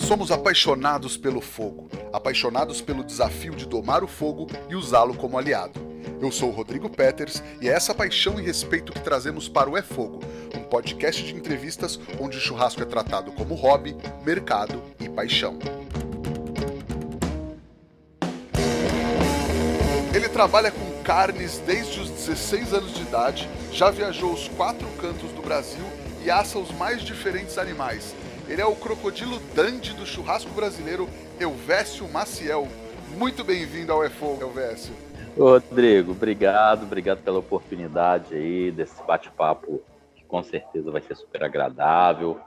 Somos apaixonados pelo fogo, apaixonados pelo desafio de domar o fogo e usá-lo como aliado. Eu sou o Rodrigo Peters e é essa paixão e respeito que trazemos para o É Fogo, um podcast de entrevistas onde o churrasco é tratado como hobby, mercado e paixão. Ele trabalha com carnes desde os 16 anos de idade, já viajou os 4 cantos do Brasil e assa os mais diferentes animais. Ele é o crocodilo Dandy do churrasco brasileiro, Elvésio Maciel. Muito bem-vindo ao É Fogo, Elvésio. Rodrigo, obrigado pela oportunidade aí desse bate-papo, que com certeza vai ser super agradável.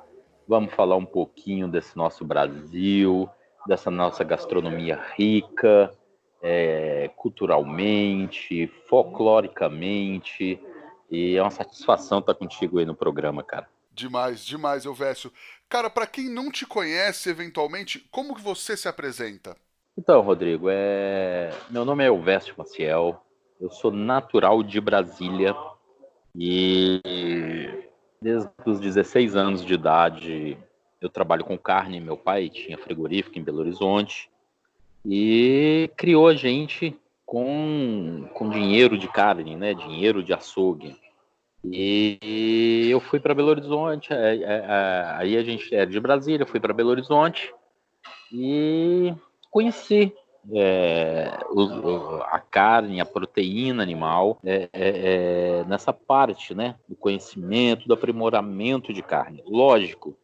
Vamos falar um pouquinho desse nosso Brasil, dessa nossa gastronomia rica, culturalmente, folcloricamente, e é uma satisfação estar contigo aí no programa, cara. Demais, Elvésio. Cara, para quem não te conhece, eventualmente, como que você se apresenta? Então, Rodrigo, meu nome é Elvésio Maciel, eu sou natural de Brasília e desde os 16 anos de idade eu trabalho com carne. Meu pai tinha frigorífico em Belo Horizonte e criou a gente com dinheiro de carne, né? Dinheiro de açougue. E eu fui para Belo Horizonte, aí a gente era de Brasília, fui para Belo Horizonte e conheci a carne, a proteína animal, nessa parte, né, do conhecimento, do aprimoramento de carne. Lógico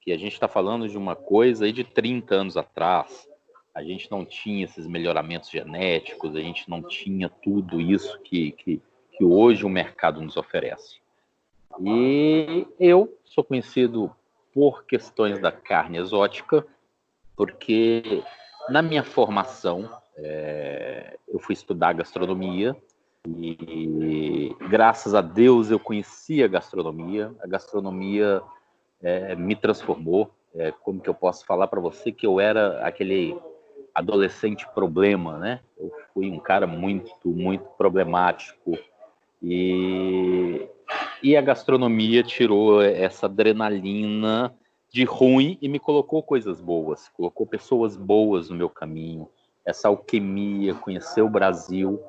que a gente está falando de uma coisa aí de 30 anos atrás. A gente não tinha esses melhoramentos genéticos, a gente não tinha tudo isso que hoje o mercado nos oferece. E eu sou conhecido por questões da carne exótica, porque na minha formação eu fui estudar gastronomia e graças a Deus eu conheci a gastronomia. A gastronomia me transformou. Como que eu posso falar para você que eu era aquele adolescente problema, né? Eu fui um cara muito problemático e a gastronomia tirou essa adrenalina de ruim e me colocou coisas boas, colocou pessoas boas no meu caminho, essa alquimia, conhecer o Brasil.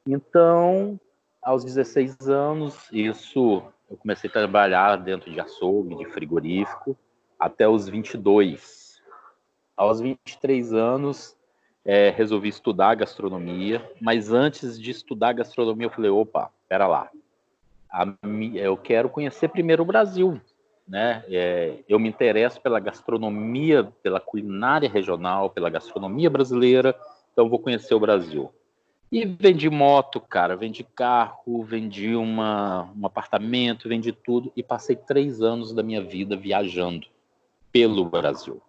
Então, aos 16 anos, eu comecei a trabalhar dentro de açougue, de frigorífico, até os 22. Aos 23 anos, resolvi estudar gastronomia, mas antes de estudar gastronomia, eu falei, opa, pera lá, eu quero conhecer primeiro o Brasil, né? Eu me interesso pela gastronomia, pela culinária regional, pela gastronomia brasileira, então vou conhecer o Brasil. E vendi moto, cara, vendi carro, vendi um apartamento, vendi tudo e passei 3 anos da minha vida viajando pelo Brasil.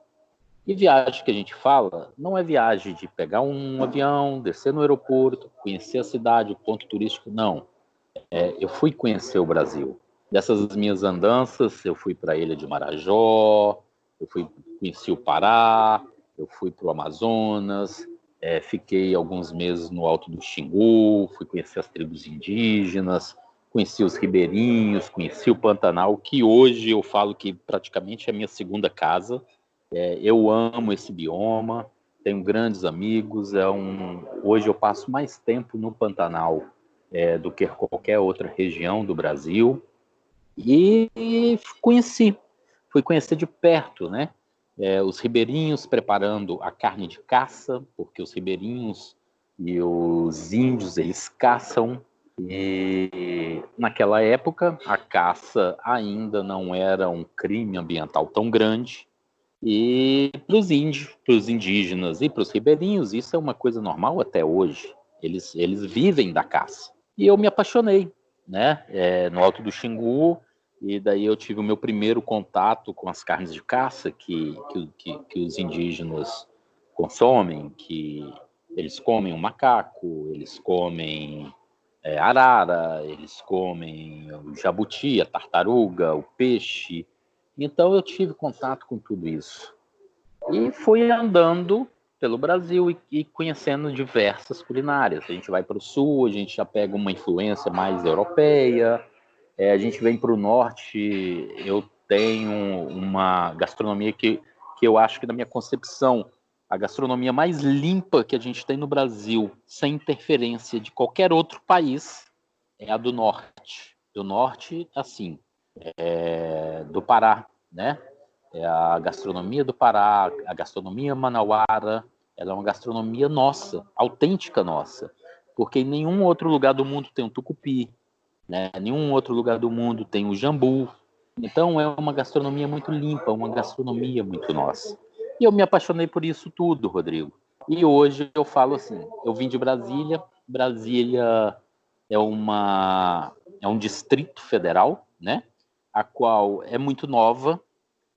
E viagem que a gente fala não é viagem de pegar um avião, descer no aeroporto, conhecer a cidade, o ponto turístico, não. Eu fui conhecer o Brasil. Dessas minhas andanças, eu fui para a ilha de Marajó, conheci o Pará, eu fui para o Amazonas, fiquei alguns meses no Alto do Xingu, fui conhecer as tribos indígenas, conheci os ribeirinhos, conheci o Pantanal, que hoje eu falo que praticamente é a minha segunda casa. Eu amo esse bioma, tenho grandes amigos. Hoje eu passo mais tempo no Pantanal do que qualquer outra região do Brasil. E fui conhecer de perto, né? Os ribeirinhos preparando a carne de caça, porque os ribeirinhos e os índios, eles caçam. E naquela época, a caça ainda não era um crime ambiental tão grande. E para os índios, para os indígenas e para os ribeirinhos, isso é uma coisa normal até hoje. Eles vivem da caça. E eu me apaixonei, né? No Alto do Xingu, e daí eu tive o meu primeiro contato com as carnes de caça que os indígenas consomem, que eles comem o macaco, eles comem arara, eles comem o jabuti, a tartaruga, o peixe. Então eu tive contato com tudo isso. E fui andando pelo Brasil e conhecendo diversas culinárias. A gente vai para o sul, a gente já pega uma influência mais europeia. A gente vem para o norte, eu tenho uma gastronomia que que eu acho que, na minha concepção, a gastronomia mais limpa que a gente tem no Brasil, sem interferência de qualquer outro país, é a do norte. Do norte, assim, do Pará, né? É a gastronomia do Pará, a gastronomia manauara, ela é uma gastronomia nossa, autêntica nossa, porque em nenhum outro lugar do mundo tem um tucupi, né? Nenhum outro lugar do mundo tem o jambu. Então é uma gastronomia muito limpa, uma gastronomia muito nossa. E eu me apaixonei por isso tudo, Rodrigo. E hoje eu falo assim, eu vim de Brasília, Brasília é é um distrito federal, né? A qual é muito nova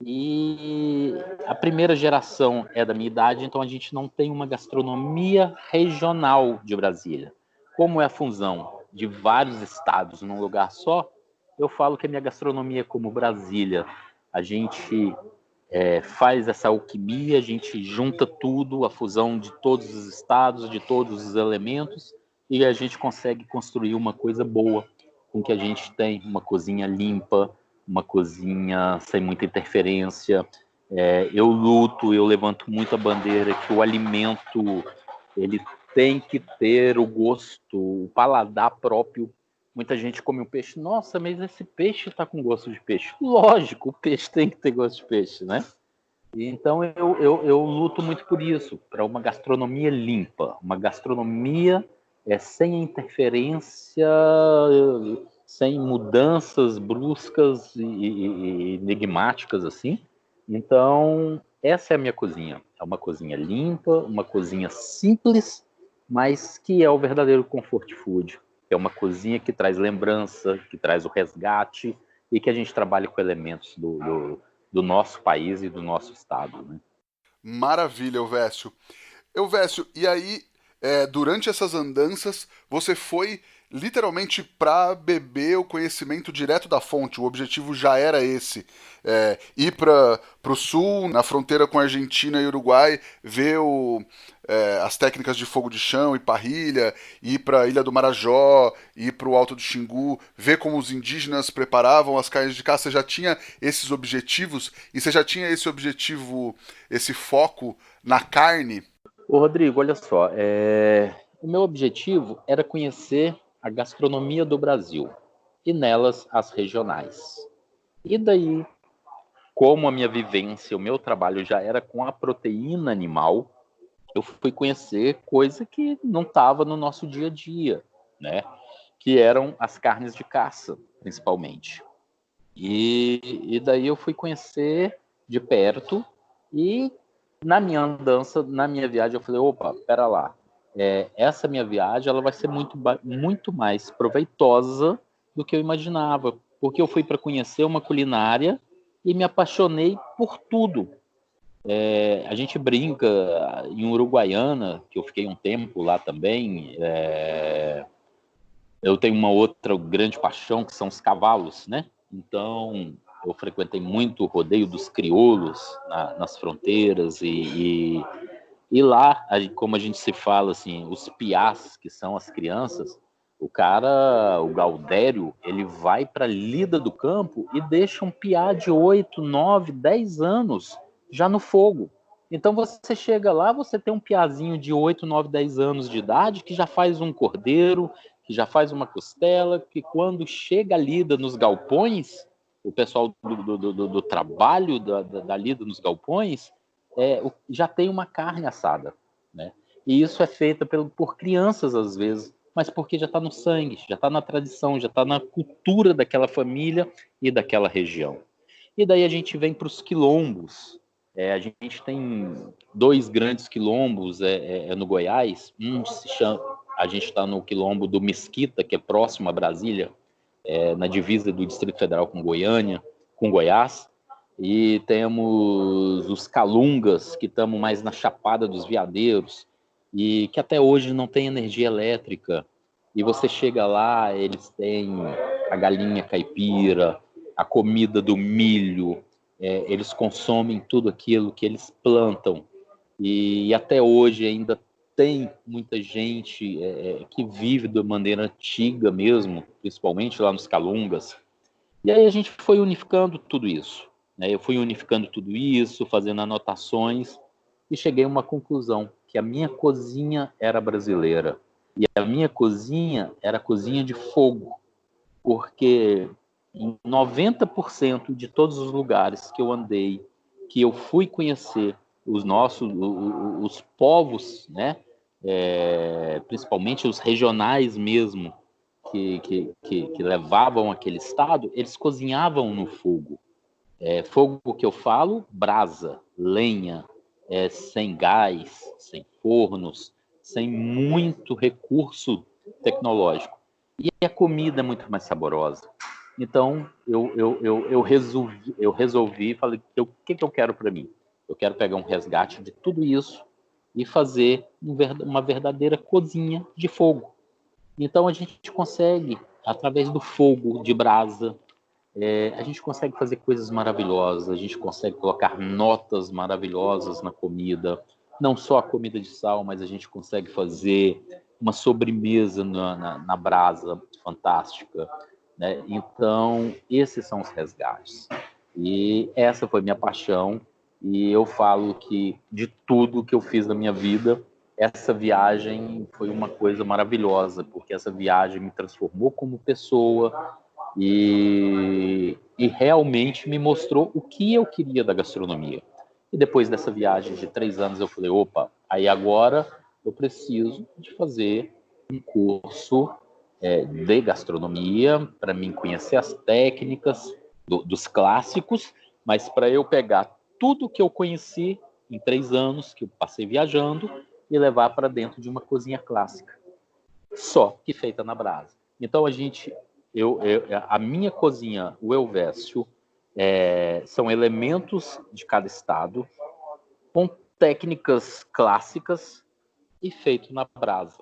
e a primeira geração é da minha idade, então a gente não tem uma gastronomia regional de Brasília. Como é a fusão de vários estados num lugar só, eu falo que a minha gastronomia é como Brasília. A gente faz essa alquimia, a gente junta tudo, a fusão de todos os estados, de todos os elementos, e a gente consegue construir uma coisa boa, com que a gente tem uma cozinha limpa, uma cozinha sem muita interferência. Eu luto, eu levanto muito a bandeira que o alimento ele tem que ter o gosto, o paladar próprio. Muita gente come um peixe, nossa, mas esse peixe está com gosto de peixe. Lógico, o peixe tem que ter gosto de peixe, né? Então eu luto muito por isso, para uma gastronomia limpa, uma gastronomia sem interferência, sem mudanças bruscas e enigmáticas assim. Então essa é a minha cozinha. É uma cozinha limpa, uma cozinha simples, mas que é o verdadeiro comfort food. É uma cozinha que traz lembrança, que traz o resgate e que a gente trabalha com elementos do nosso país e do nosso estado, né? Maravilha, Elvésio. Elvésio, e aí, durante essas andanças, você foi literalmente para beber o conhecimento direto da fonte. O objetivo já era esse: ir para o sul, na fronteira com a Argentina e Uruguai, ver as técnicas de fogo de chão e parrilha, ir para a Ilha do Marajó, ir para o Alto do Xingu, ver como os indígenas preparavam as carnes de caça. Você já tinha esses objetivos e você já tinha esse objetivo, esse foco na carne? Ô, Rodrigo, olha só, o meu objetivo era conhecer a gastronomia do Brasil e nelas as regionais. E daí, como a minha vivência, o meu trabalho já era com a proteína animal, eu fui conhecer coisa que não estava no nosso dia a dia, né? Que eram as carnes de caça, principalmente. E daí eu fui conhecer de perto e na minha andança, na minha viagem, eu falei, opa, pera lá, essa minha viagem ela vai ser muito mais proveitosa do que eu imaginava, porque eu fui para conhecer uma culinária e me apaixonei por tudo. A gente brinca em Uruguaiana, que eu fiquei um tempo lá também, eu tenho uma outra grande paixão, que são os cavalos, né? Então, eu frequentei muito o rodeio dos crioulos nas fronteiras e lá, como a gente se fala assim, os piás, que são as crianças, o Gaudério, ele vai para a lida do campo e deixa um piá de 8, 9, 10 anos já no fogo. Então você chega lá, você tem um piazinho de 8, 9, 10 anos de idade que já faz um cordeiro, que já faz uma costela, que quando chega a lida nos galpões, o pessoal do trabalho da lida nos galpões, já tem uma carne assada, né? E isso é feito por crianças às vezes, mas porque já está no sangue, já está na tradição, já está na cultura daquela família e daquela região. E daí a gente vem para os quilombos. A gente tem dois grandes quilombos no Goiás. A gente está no quilombo do Mesquita, que é próximo a Brasília, na divisa do Distrito Federal com Goiânia, com Goiás. E temos os Calungas, que estamos mais na Chapada dos Veadeiros, e que até hoje não tem energia elétrica. E você chega lá, eles têm a galinha caipira, a comida do milho, eles consomem tudo aquilo que eles plantam. E até hoje ainda tem muita gente que vive de maneira antiga mesmo, principalmente lá nos Calungas. E aí a gente foi unificando tudo isso, né? Eu fui unificando tudo isso, fazendo anotações, e cheguei a uma conclusão, que a minha cozinha era brasileira. E a minha cozinha era cozinha de fogo, porque em 90% de todos os lugares que eu andei, que eu fui conhecer os povos, né? Principalmente os regionais mesmo, que levavam aquele estado, eles cozinhavam no fogo. Fogo que eu falo, brasa, lenha, sem gás, sem fornos, sem muito recurso tecnológico. E a comida é muito mais saborosa. Então, eu resolvi, falei, o que eu quero para mim? Eu quero pegar um resgate de tudo isso e fazer uma verdadeira cozinha de fogo. Então, a gente consegue, através do fogo de brasa, a gente consegue fazer coisas maravilhosas, a gente consegue colocar notas maravilhosas na comida, não só a comida de sal, mas a gente consegue fazer uma sobremesa na brasa fantástica, né? Então, esses são os resgates. E essa foi minha paixão, e eu falo que de tudo que eu fiz na minha vida, essa viagem foi uma coisa maravilhosa, porque essa viagem me transformou como pessoa, e realmente me mostrou o que eu queria da gastronomia. E depois dessa viagem de 3 anos, eu falei, opa, aí agora eu preciso de fazer um curso de gastronomia para mim conhecer as técnicas dos clássicos, mas para eu pegar tudo que eu conheci em 3 anos que eu passei viajando e levar para dentro de uma cozinha clássica, só que feita na brasa. Então a minha cozinha, o Elvésio, são elementos de cada estado, com técnicas clássicas e feito na brasa.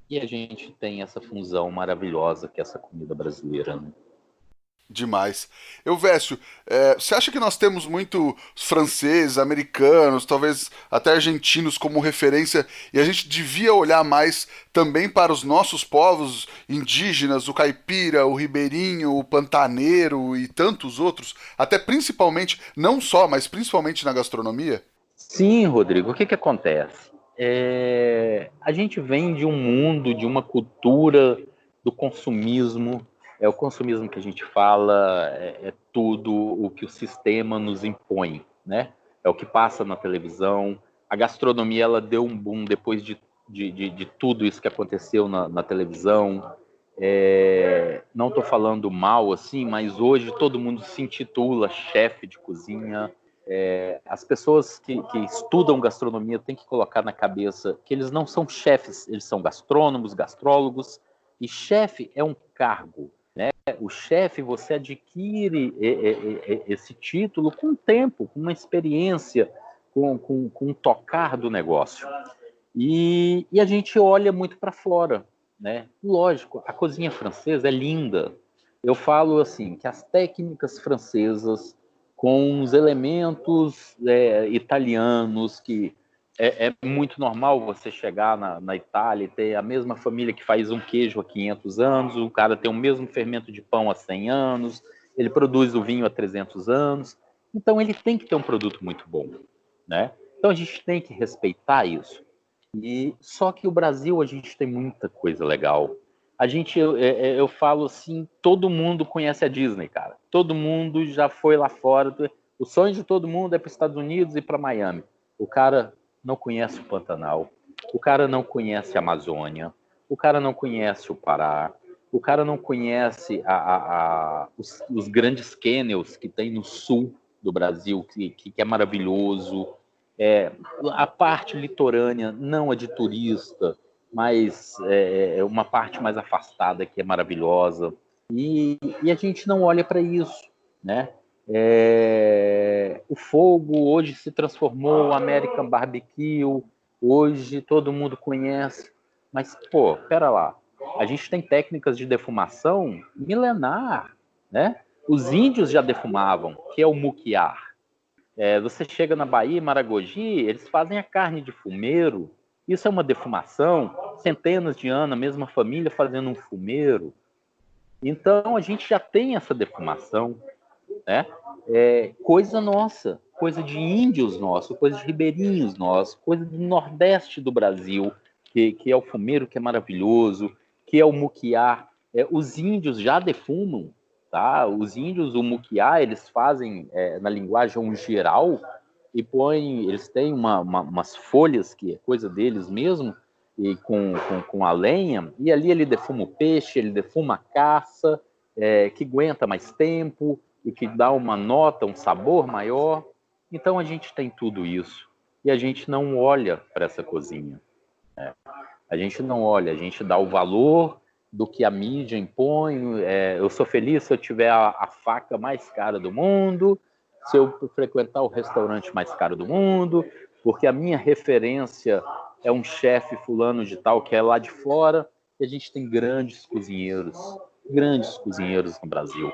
E a gente tem essa fusão maravilhosa que é essa comida brasileira, né? Demais. Elvésio, você acha que nós temos muito franceses, americanos, talvez até argentinos como referência, e a gente devia olhar mais também para os nossos povos indígenas, o caipira, o ribeirinho, o pantaneiro e tantos outros, até principalmente, não só, mas principalmente na gastronomia? Sim, Rodrigo, o que acontece? A gente vem de um mundo, de uma cultura do consumismo. O consumismo que a gente fala é tudo o que o sistema nos impõe, né? É o que passa na televisão. A gastronomia ela deu um boom depois de tudo isso que aconteceu na televisão. Não estou falando mal assim, mas hoje todo mundo se intitula chefe de cozinha. As pessoas que estudam gastronomia têm que colocar na cabeça que eles não são chefes, eles são gastrônomos, gastrólogos, e chefe é um cargo, né? O chefe, você adquire esse título com o tempo, com uma experiência, com um tocar do negócio. E a gente olha muito para fora, né? Lógico, a cozinha francesa é linda. Eu falo assim, que as técnicas francesas com os elementos italianos, que é muito normal você chegar na Itália e ter a mesma família que faz um queijo há 500 anos, o cara tem o mesmo fermento de pão há 100 anos, ele produz o vinho há 300 anos, então ele tem que ter um produto muito bom, né? Então a gente tem que respeitar isso. E só que o Brasil a gente tem muita coisa legal. Eu falo assim, todo mundo conhece a Disney, cara. Todo mundo já foi lá fora. O sonho de todo mundo é para os Estados Unidos e para Miami. O cara não conhece o Pantanal. O cara não conhece a Amazônia. O cara não conhece o Pará. O cara não conhece os grandes cânions que tem no sul do Brasil, que é maravilhoso. A parte litorânea, não a de turista, mas uma parte mais afastada que é maravilhosa. E a gente não olha para isso, né? O fogo hoje se transformou o American Barbecue, hoje todo mundo conhece, mas, pô, pera lá, a gente tem técnicas de defumação milenar, né? Os índios já defumavam, que é o muquiar. Você chega na Bahia, Maragogi, eles fazem a carne de fumeiro. Isso é uma defumação, centenas de anos, a mesma família fazendo um fumeiro. Então, a gente já tem essa defumação. né? Coisa nossa, coisa de índios nossos, coisa de ribeirinhos nossos, coisa do Nordeste do Brasil, que é o fumeiro, que é maravilhoso, que é o muquiá. Os índios já defumam, tá? Os índios, o muquiá, eles fazem na linguagem geral e põem, eles têm umas folhas que é coisa deles mesmo, e com a lenha, e ali ele defuma o peixe, ele defuma a caça, que aguenta mais tempo e que dá uma nota, um sabor maior. Então a gente tem tudo isso e a gente não olha para essa cozinha. A gente não olha, a gente dá o valor do que a mídia impõe. Eu sou feliz se eu tiver a faca mais cara do mundo, se eu frequentar o restaurante mais caro do mundo, porque a minha referência é um chefe fulano de tal que é lá de fora, e a gente tem grandes cozinheiros no Brasil.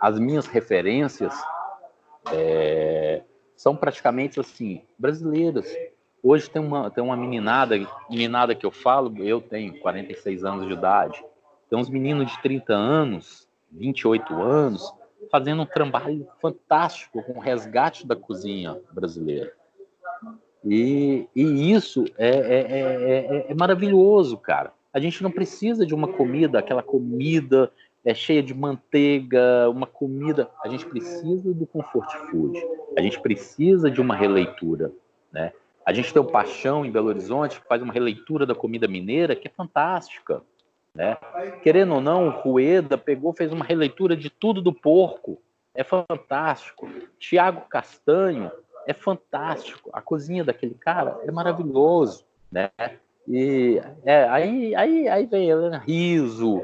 As minhas referências são praticamente assim, brasileiras. Hoje tem uma meninada que eu falo, eu tenho 46 anos de idade, tem uns meninos de 30 anos, 28 anos, fazendo um trabalho fantástico com o resgate da cozinha brasileira. E isso é maravilhoso, cara. A gente não precisa de uma comida, aquela comida cheia de manteiga, uma comida. A gente precisa do comfort food. A gente precisa de uma releitura, né? A gente tem o Paixão em Belo Horizonte que faz uma releitura da comida mineira que é fantástica, né? Querendo ou não, o Rueda fez uma releitura de tudo do porco. É fantástico. Tiago Castanho é fantástico. A cozinha daquele cara é maravilhoso, né? E aí vem Helena Rizzo,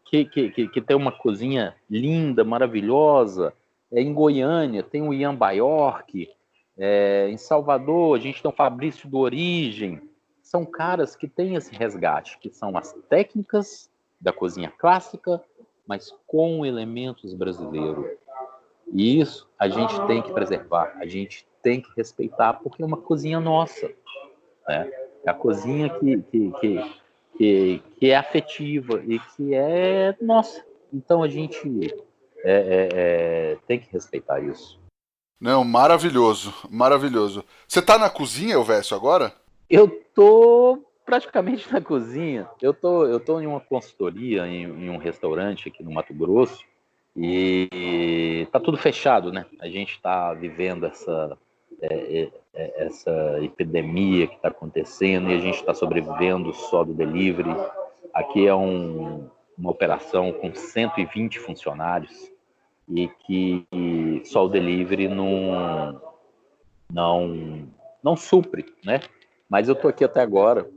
que tem uma cozinha linda, maravilhosa. Em Goiânia tem o Ian Baiorque. Em Salvador a gente tem o Fabrício do Origem. São caras que têm esse resgate, que são as técnicas da cozinha clássica, mas com elementos brasileiros. E isso a gente tem que preservar, a gente tem que respeitar, porque é uma cozinha nossa, né? É a cozinha que é afetiva e que é nossa. Então a gente tem que respeitar isso. Não, maravilhoso, maravilhoso. Você tá na cozinha, Elvésio, agora? Eu tô praticamente na cozinha. Eu tô em uma consultoria, em um restaurante aqui no Mato Grosso, e tá tudo fechado, né? A gente está vivendo essa epidemia que está acontecendo e a gente está sobrevivendo só do delivery. Aqui é uma operação com 120 funcionários e que só o delivery não supre, né? Mas eu tô aqui até agora,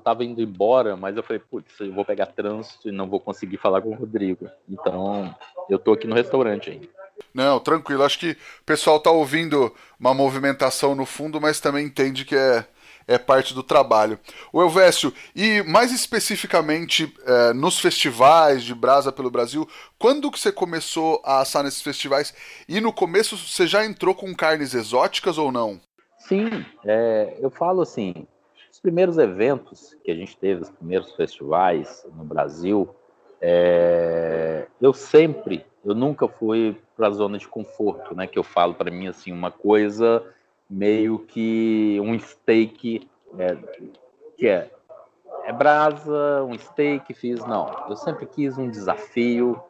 tava indo embora, mas eu falei, putz, eu vou pegar trânsito e não vou conseguir falar com o Rodrigo. Então, eu tô aqui no restaurante ainda. Não, tranquilo. Acho que o pessoal tá ouvindo uma movimentação no fundo, mas também entende que é parte do trabalho. O Elvésio, e mais especificamente nos festivais de brasa pelo Brasil, quando que você começou a assar nesses festivais? E no começo você já entrou com carnes exóticas ou não? Sim, eu falo assim, os primeiros eventos que a gente teve, os primeiros festivais no Brasil, eu nunca fui para a zona de conforto, né? Que eu falo para mim assim, uma coisa meio que um steak, que é brasa, um steak, fiz, não. Eu sempre quis um desafio.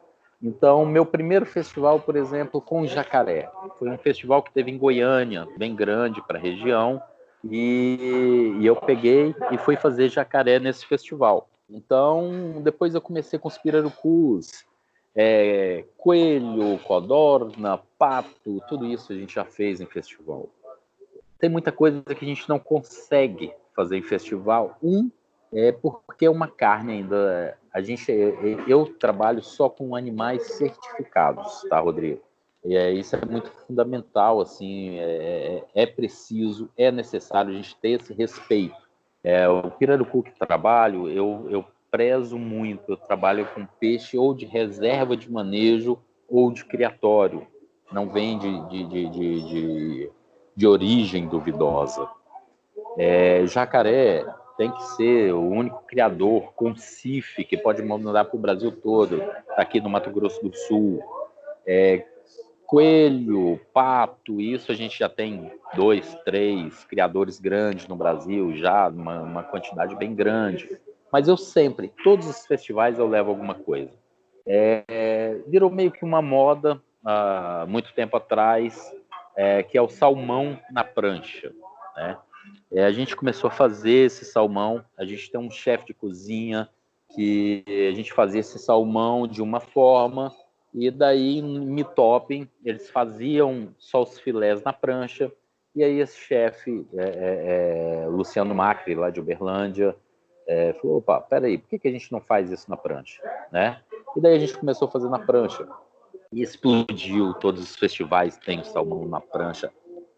Então, meu primeiro festival, por exemplo, com Jacaré, foi um festival que teve em Goiânia, bem grande para a região, e eu peguei e fui fazer jacaré nesse festival. Então, depois eu comecei com os pirarucus, coelho, codorna, pato, tudo isso a gente já fez em festival. Tem muita coisa que a gente não consegue fazer em festival. Porque é uma carne ainda. Eu trabalho só com animais certificados, tá, Rodrigo? Isso é muito fundamental, assim, preciso, é necessário a gente ter esse respeito. O pirarucu que trabalho, eu prezo muito, eu trabalho com peixe ou de reserva de manejo ou de criatório, não vem de origem duvidosa. Jacaré, tem que ser o único criador com CIF que pode mandar para o Brasil todo, aqui no Mato Grosso do Sul. Coelho, pato, isso a gente já tem 2, 3 criadores grandes no Brasil, já uma quantidade bem grande. Mas eu sempre, todos os festivais eu levo alguma coisa. Virou meio que uma moda, há muito tempo atrás, que é o salmão na prancha, né? A gente começou a fazer esse salmão, a gente tem um chefe de cozinha que a gente fazia esse salmão de uma forma, e daí em Mitopem eles faziam só os filés na prancha, e aí esse chefe, Luciano Macri, lá de Uberlândia, falou, opa, peraí, por que a gente não faz isso na prancha, né? E daí a gente começou a fazer na prancha, e explodiu, todos os festivais têm o salmão na prancha.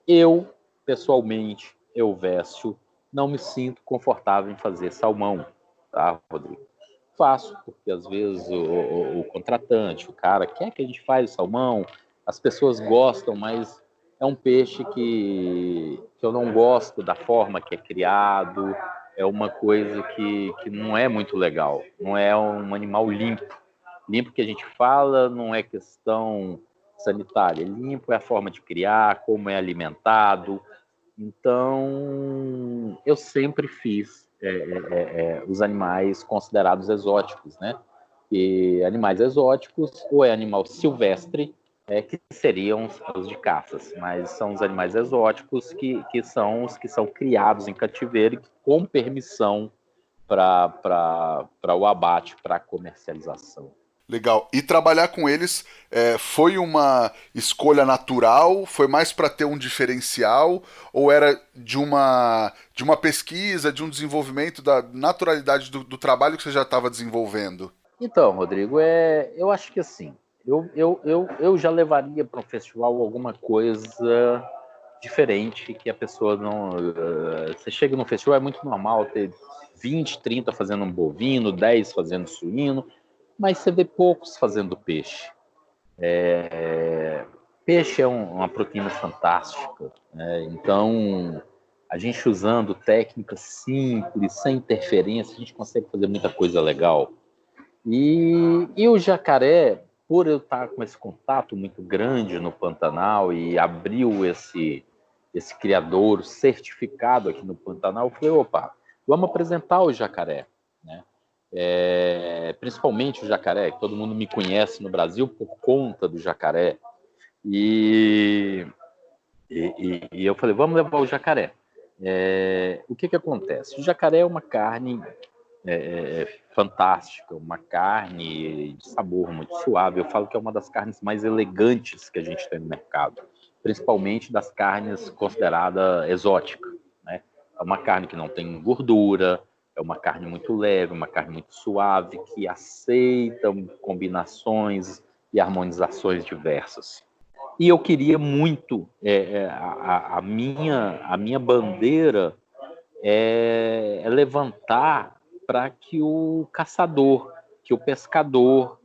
Eu, pessoalmente, Elvésio, não me sinto confortável em fazer salmão, tá, Rodrigo? Faço, porque às vezes o contratante, o cara quer que a gente faça o salmão, as pessoas gostam, mas é um peixe que eu não gosto da forma que é criado, é uma coisa que não é muito legal, não é um animal limpo. Limpo que a gente fala não é questão sanitária, limpo é a forma de criar, como é alimentado. Então, eu sempre fiz os animais considerados exóticos, né? E animais exóticos, ou é animal silvestre, que seriam os de caças, mas são os animais exóticos que são os que são criados em cativeiro e com permissão para o abate, para a comercialização. Legal. E trabalhar com eles foi uma escolha natural? Foi mais para ter um diferencial? Ou era de uma pesquisa, de um desenvolvimento da naturalidade do trabalho que você já estava desenvolvendo? Então, Rodrigo, eu acho que assim, eu já levaria para um festival alguma coisa diferente que a pessoa não. Você chega no festival, é muito normal ter 20, 30 fazendo um bovino, 10 fazendo suíno, mas você vê poucos fazendo peixe. Peixe é uma proteína fantástica, né? Então, a gente usando técnicas simples, sem interferência, a gente consegue fazer muita coisa legal. E o jacaré, por eu estar com esse contato muito grande no Pantanal e abriu esse criador certificado aqui no Pantanal, eu falei, opa, vamos apresentar o jacaré, né? Principalmente o jacaré, que todo mundo me conhece no Brasil por conta do jacaré. E eu falei, vamos levar o jacaré. O que acontece? O jacaré é uma carne fantástica, uma carne de sabor muito suave. Eu falo que é uma das carnes mais elegantes que a gente tem no mercado, principalmente das carnes consideradas exóticas, né? É uma carne que não tem gordura, é uma carne muito leve, uma carne muito suave, que aceita combinações e harmonizações diversas. E eu queria muito, a minha bandeira é levantar para que o caçador, que o pescador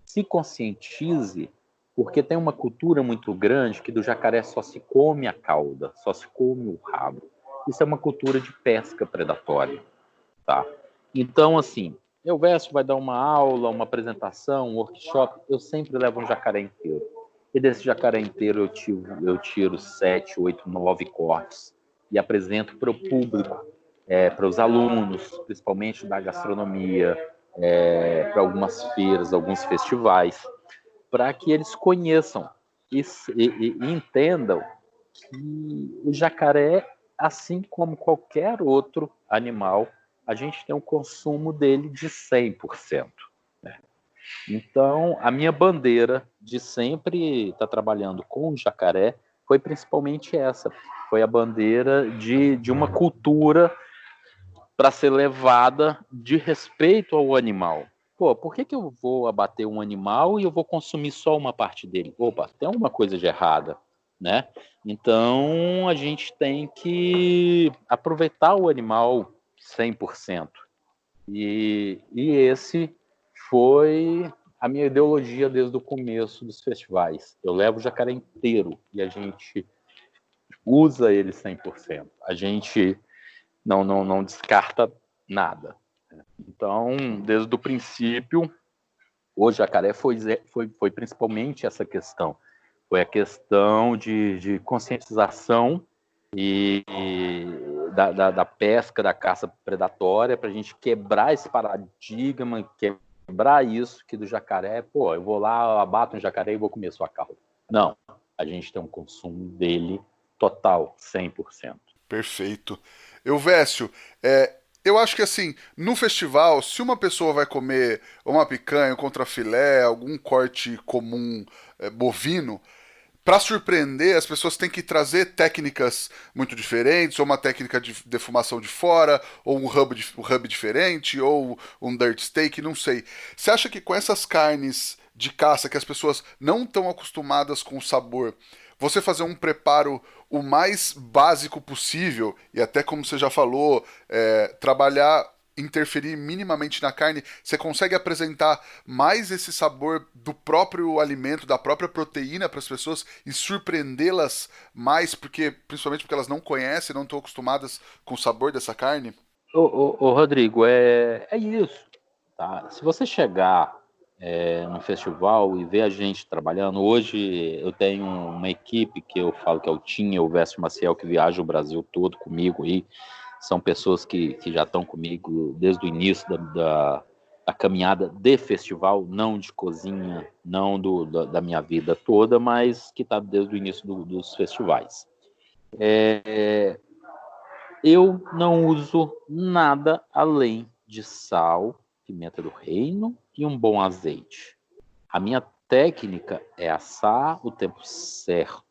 se conscientize, porque tem uma cultura muito grande que do jacaré só se come a cauda, só se come o rabo. Isso é uma cultura de pesca predatória, tá? Então, assim, Elvésio vai dar uma aula, uma apresentação, um workshop, eu sempre levo um jacaré inteiro. E desse jacaré inteiro eu tiro 7, 8, 9 cortes e apresento para o público, para os alunos, principalmente da gastronomia, para algumas feiras, alguns festivais, para que eles conheçam e entendam que o jacaré, assim como qualquer outro animal, a gente tem um consumo dele de 100%. Né? Então, a minha bandeira de sempre estar trabalhando com o jacaré foi principalmente essa. Foi a bandeira de uma cultura para ser levada de respeito ao animal. Pô, por que eu vou abater um animal e eu vou consumir só uma parte dele? Opa, tem alguma coisa de errada, né? Então, a gente tem que aproveitar o animal 100%. E esse foi a minha ideologia desde o começo dos festivais. Eu levo o jacaré inteiro e a gente usa ele 100%. A gente não descarta Nada. Então, desde o princípio, o jacaré foi principalmente essa questão. Foi a questão de conscientização e da pesca, da caça predatória, para a gente quebrar esse paradigma, quebrar isso que do jacaré, pô, eu vou lá, abato um jacaré e vou comer sua cauda. Não, a gente tem um consumo dele total, 100%. Perfeito. Elvésio, eu acho que assim, no festival, se uma pessoa vai comer uma picanha, um contrafilé, algum corte comum bovino, para surpreender, as pessoas têm que trazer técnicas muito diferentes, ou uma técnica de defumação de fora, ou um hub diferente, ou um dirt steak, não sei. Você acha que com essas carnes de caça que as pessoas não estão acostumadas com o sabor, você fazer um preparo o mais básico possível, e até como você já falou, trabalhar interferir minimamente na carne, você consegue apresentar mais esse sabor do próprio alimento, da própria proteína para as pessoas e surpreendê-las mais, principalmente porque elas não conhecem, não estão acostumadas com o sabor dessa carne? Ô, Rodrigo, é isso. Tá? Se você chegar no festival e ver a gente trabalhando, hoje eu tenho uma equipe que eu falo que é o Tim, o Veste Maciel, que viaja o Brasil todo comigo aí. São pessoas que já estão comigo desde o início da caminhada de festival, não de cozinha, não da minha vida toda, mas que está desde o início dos festivais. Eu não uso nada além de sal, pimenta do reino e um bom azeite. A minha técnica é assar o tempo certo.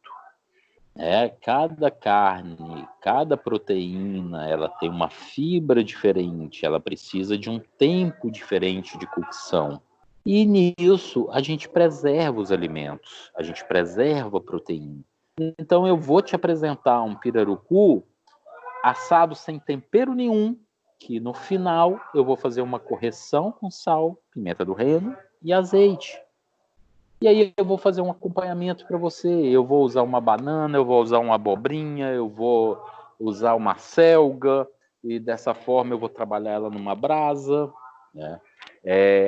Cada carne, cada proteína, ela tem uma fibra diferente, ela precisa de um tempo diferente de cocção. E nisso a gente preserva os alimentos, a gente preserva a proteína. Então eu vou te apresentar um pirarucu assado sem tempero nenhum, que no final eu vou fazer uma correção com sal, pimenta do reino e azeite. E aí eu vou fazer um acompanhamento para você. Eu vou usar uma banana, eu vou usar uma abobrinha, eu vou usar uma selga, e dessa forma eu vou trabalhar ela numa brasa, né?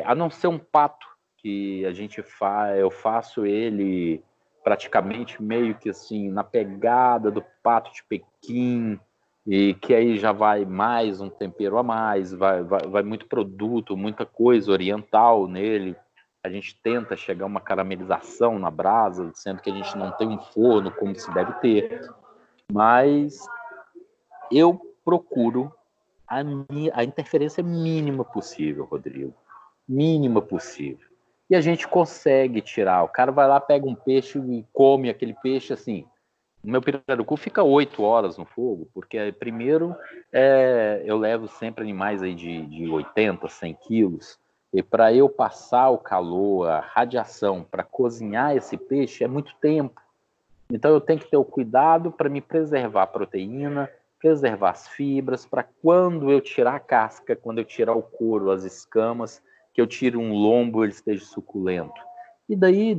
A não ser um pato, que a gente faz, eu faço ele praticamente meio que assim, na pegada do pato de Pequim, e que aí já vai mais um tempero a mais, vai muito produto, muita coisa oriental nele. A gente tenta chegar a uma caramelização na brasa, sendo que a gente não tem um forno como se deve ter. Mas eu procuro a interferência mínima possível, Rodrigo. Mínima possível. E a gente consegue tirar. O cara vai lá, pega um peixe e come aquele peixe assim. O meu pirarucu fica 8 horas no fogo, porque primeiro eu levo sempre animais aí de 80, 100 quilos. E para eu passar o calor, a radiação, para cozinhar esse peixe é muito tempo. Então eu tenho que ter o cuidado para me preservar a proteína, preservar as fibras, para quando eu tirar a casca, quando eu tirar o couro, as escamas, que eu tire um lombo, ele esteja suculento. E daí,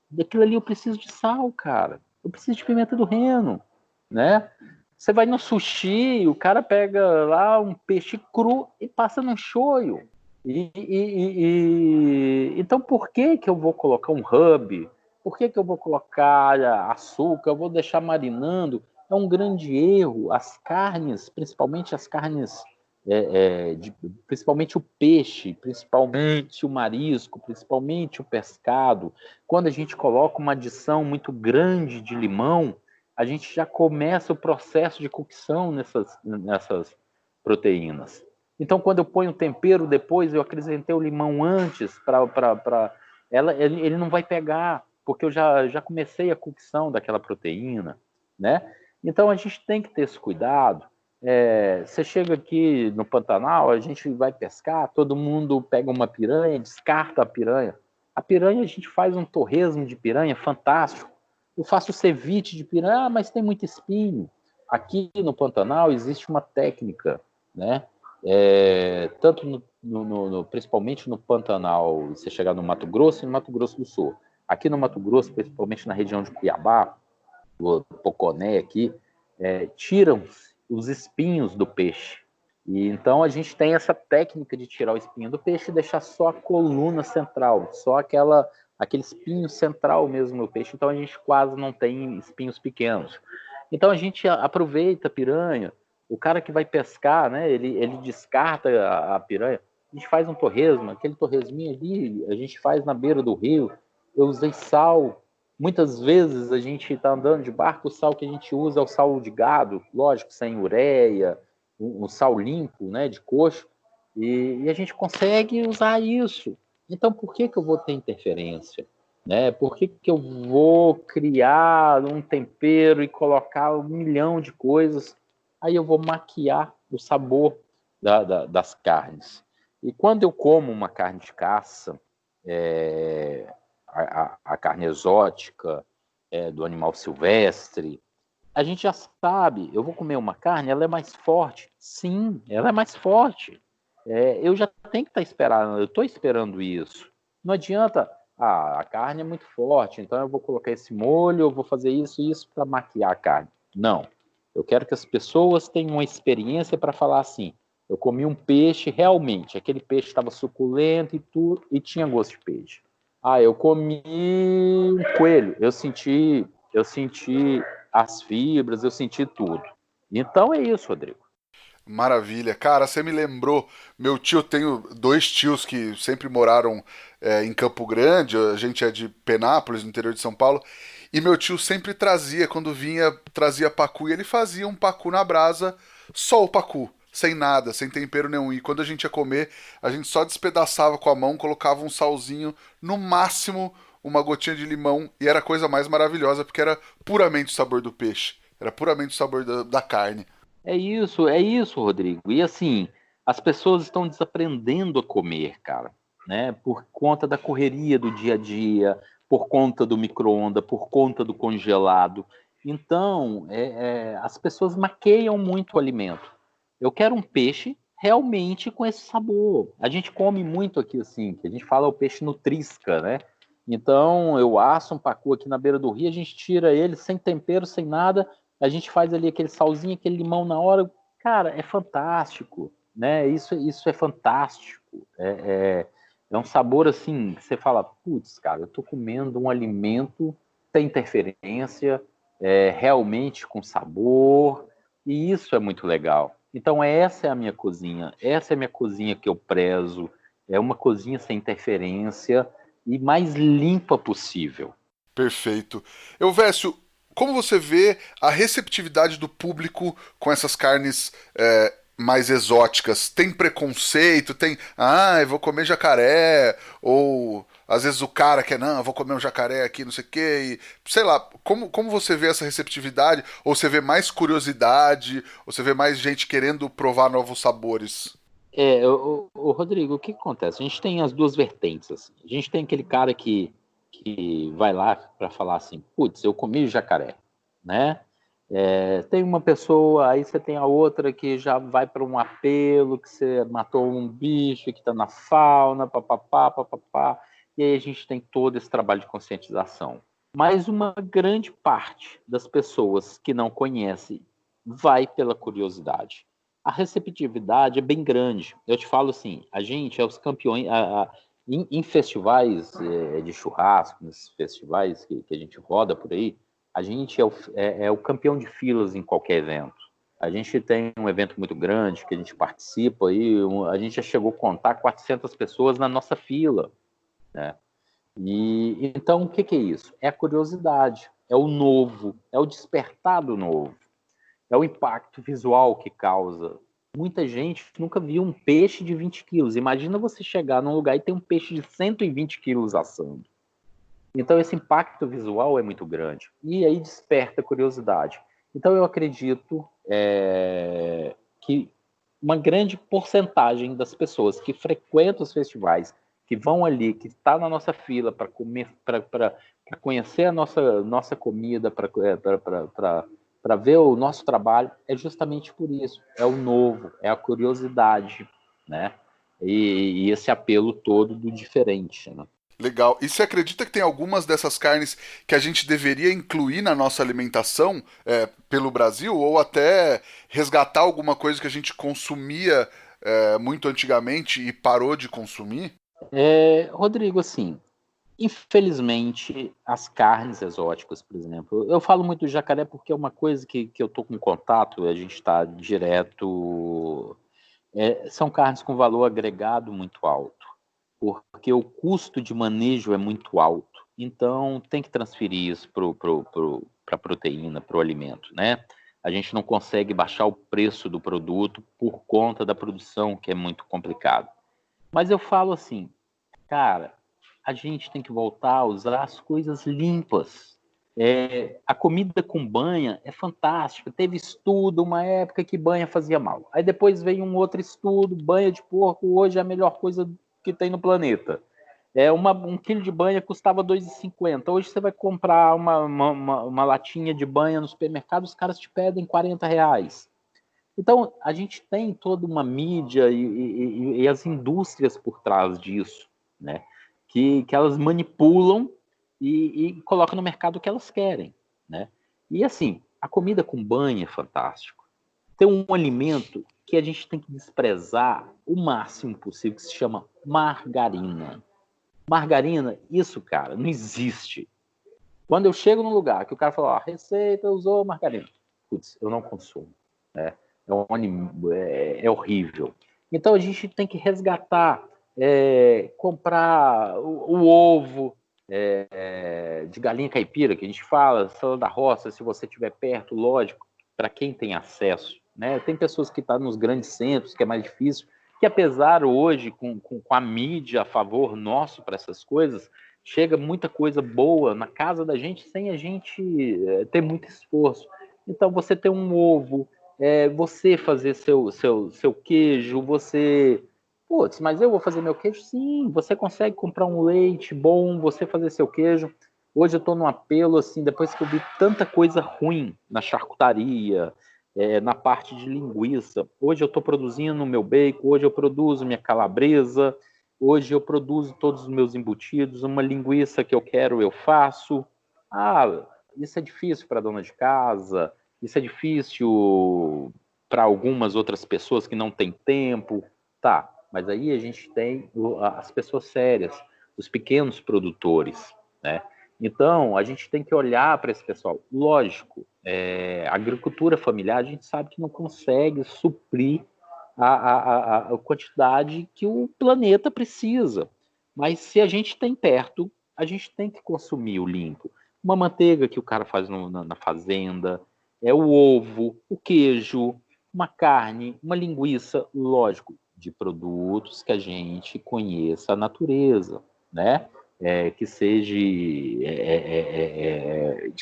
daquilo ali eu preciso de sal, cara. Eu preciso de pimenta do reino, né? Você vai no sushi, o cara pega lá um peixe cru e passa no shoyu. Então, por que eu vou colocar um hub? Por que eu vou colocar açúcar? Eu vou deixar marinando? É um grande erro. As carnes, principalmente as carnes, principalmente o peixe, principalmente o marisco, principalmente o pescado, quando a gente coloca uma adição muito grande de limão, a gente já começa o processo de cocção nessas proteínas. Então, quando eu ponho o tempero depois, eu acrescentei o limão antes, ele não vai pegar, porque eu já comecei a cocção daquela proteína, né? Então, a gente tem que ter esse cuidado. Você chega aqui no Pantanal, a gente vai pescar, todo mundo pega uma piranha, descarta a piranha. A piranha, a gente faz um torresmo de piranha fantástico. Eu faço ceviche de piranha, mas tem muito espinho. Aqui no Pantanal existe uma técnica, né? Tanto principalmente no Pantanal, você chegar no Mato Grosso e no Mato Grosso do Sul. Aqui no Mato Grosso, principalmente na região de Cuiabá, do Poconé aqui, tiram os espinhos do peixe. E então a gente tem essa técnica de tirar o espinho do peixe e deixar só a coluna central, só aquele espinho central mesmo no peixe. Então a gente quase não tem espinhos pequenos. Então a gente aproveita a piranha. O cara que vai pescar, né? Ele descarta a piranha. A gente faz um torresmo, aquele torresminho ali, a gente faz na beira do rio. Eu usei sal. Muitas vezes a gente está andando de barco, o sal que a gente usa é o sal de gado, lógico, sem ureia, um sal limpo, né, de coxo, e a gente consegue usar isso. Então, por que eu vou ter interferência? Né? Por que eu vou criar um tempero e colocar 1 milhão de coisas? Aí eu vou maquiar o sabor das carnes. E quando eu como uma carne de caça, a carne exótica, do animal silvestre, a gente já sabe, eu vou comer uma carne, ela é mais forte. Sim, ela é mais forte. Eu já tenho que estar esperando, eu estou esperando isso. Não adianta, a carne é muito forte, então eu vou colocar esse molho, eu vou fazer isso e isso para maquiar a carne. Não. Eu quero que as pessoas tenham uma experiência para falar assim, eu comi um peixe realmente, aquele peixe estava suculento e tudo, e tinha gosto de peixe. Eu comi um coelho, eu senti as fibras, eu senti tudo. Então é isso, Rodrigo. Maravilha. Cara, você me lembrou. Meu tio, eu tenho 2 tios que sempre moraram em Campo Grande. A gente é de Penápolis, no interior de São Paulo. E meu tio sempre trazia, quando vinha, trazia pacu. E ele fazia um pacu na brasa, só o pacu. Sem nada, sem tempero nenhum. E quando a gente ia comer, a gente só despedaçava com a mão, colocava um salzinho, no máximo uma gotinha de limão. E era a coisa mais maravilhosa, porque era puramente o sabor do peixe. Era puramente o sabor da carne. É isso, Rodrigo. E assim, as pessoas estão desaprendendo a comer, cara, né? Por conta da correria do dia a dia, por conta do micro-ondas, por conta do congelado. Então, as pessoas maqueiam muito o alimento. Eu quero um peixe realmente com esse sabor. A gente come muito aqui assim, que a gente fala o peixe nutrisca, né? Então, eu asso um pacu aqui na beira do rio, a gente tira ele sem tempero, sem nada, a gente faz ali aquele salzinho, aquele limão na hora. Cara, é fantástico, né? Isso é fantástico. É um sabor assim, que você fala, putz, cara, eu tô comendo um alimento sem interferência, realmente com sabor, e isso é muito legal. Então essa é a minha cozinha, essa é a minha cozinha que eu prezo, é uma cozinha sem interferência e mais limpa possível. Perfeito. Elvésio, como você vê a receptividade do público com essas carnes mais exóticas? Tem preconceito? Tem, eu vou comer jacaré? Ou às vezes o cara quer, não, eu vou comer um jacaré aqui, não sei o quê. E, sei lá, como você vê essa receptividade? Ou você vê mais curiosidade? Ou você vê mais gente querendo provar novos sabores? O Rodrigo, o que acontece? A gente tem as duas vertentes. Assim. A gente tem aquele cara que vai lá para falar assim, putz, eu comi jacaré, né? Tem uma pessoa, aí você tem a outra que já vai para um apelo, que você matou um bicho que está na fauna, papapá, papapá, e aí a gente tem todo esse trabalho de conscientização. Mas uma grande parte das pessoas que não conhecem vai pela curiosidade. A receptividade é bem grande. Eu te falo assim, a gente é os campeões, em festivais de churrasco, nesses festivais que a gente roda por aí, a gente é o campeão de filas em qualquer evento. A gente tem um evento muito grande que a gente participa e a gente já chegou a contar 400 pessoas na nossa fila, né? E então o que é isso? É a curiosidade, é o novo, é o despertar do novo, é o impacto visual que causa. Muita gente nunca viu um peixe de 20 quilos. Imagina você chegar num lugar e ter um peixe de 120 quilos assando. Então, esse impacto visual é muito grande. E aí desperta a curiosidade. Então, eu acredito que uma grande porcentagem das pessoas que frequentam os festivais, que vão ali, que está na nossa fila para comer, para conhecer a nossa comida, para ver o nosso trabalho, é justamente por isso. É o novo, é a curiosidade, né? E esse apelo todo do diferente, né? Legal. E você acredita que tem algumas dessas carnes que a gente deveria incluir na nossa alimentação pelo Brasil? Ou até resgatar alguma coisa que a gente consumia muito antigamente e parou de consumir? Rodrigo, assim, infelizmente, as carnes exóticas, por exemplo, eu falo muito do jacaré porque é uma coisa que eu estou com contato, a gente está direto. São carnes com valor agregado muito alto, porque o custo de manejo é muito alto. Então, tem que transferir isso para a proteína, para o alimento, né? A gente não consegue baixar o preço do produto por conta da produção, que é muito complicado. Mas eu falo assim, cara, a gente tem que voltar a usar as coisas limpas. A comida com banha é fantástica. Teve estudo, uma época que banha fazia mal. Aí depois veio um outro estudo, banha de porco hoje é a melhor coisa que tem no planeta. Um quilo de banha custava R$ 2,50. Hoje você vai comprar uma latinha de banha no supermercado, os caras te pedem R$ 40. Então, a gente tem toda uma mídia e as indústrias por trás disso, né? Que elas manipulam e colocam no mercado o que elas querem, né? E assim, a comida com banho é fantástico. Tem um alimento que a gente tem que desprezar o máximo possível, que se chama margarina. Margarina, isso, cara, não existe. Quando eu chego num lugar que o cara fala, a receita usou margarina, putz, eu não consumo, né? É horrível. Então a gente tem que resgatar, comprar o ovo de galinha caipira, que a gente fala, salada da roça, se você estiver perto, lógico, para quem tem acesso. Né? Tem pessoas que estão nos grandes centros, que é mais difícil, que apesar hoje, com a mídia a favor nosso para essas coisas, chega muita coisa boa na casa da gente sem a gente ter muito esforço. Então, você ter um ovo, você fazer seu queijo, você. Putz, mas eu vou fazer meu queijo? Sim, você consegue comprar um leite bom, você fazer seu queijo. Hoje eu estou num apelo, assim, depois que eu vi tanta coisa ruim na charcutaria, na parte de linguiça. Hoje eu estou produzindo meu bacon, hoje eu produzo minha calabresa, hoje eu produzo todos os meus embutidos, uma linguiça que eu quero eu faço. Ah, isso é difícil para dona de casa, isso é difícil para algumas outras pessoas que não têm tempo. Tá, mas aí a gente tem as pessoas sérias, os pequenos produtores, né? Então, a gente tem que olhar para esse pessoal. Lógico, a agricultura familiar, a gente sabe que não consegue suprir a quantidade que o planeta precisa. Mas se a gente tem perto, a gente tem que consumir o limpo. Uma manteiga que o cara faz na fazenda, o ovo, o queijo, uma carne, uma linguiça, lógico, de produtos que a gente conheça a natureza, né? Que seja de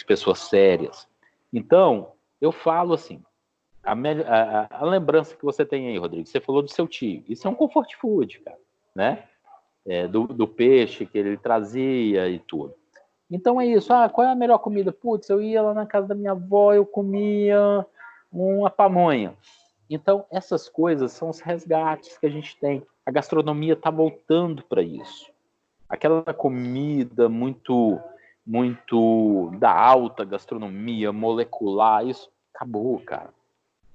pessoas sérias. Então, eu falo assim, a lembrança que você tem aí, Rodrigo, você falou do seu tio, isso é um comfort food, cara, né? Do peixe que ele trazia e tudo. Então é isso. Qual é a melhor comida? Putz, eu ia lá na casa da minha avó, eu comia uma pamonha. Então, essas coisas são os resgates que a gente tem. A gastronomia está voltando para isso. Aquela comida muito da alta gastronomia molecular, isso acabou, cara.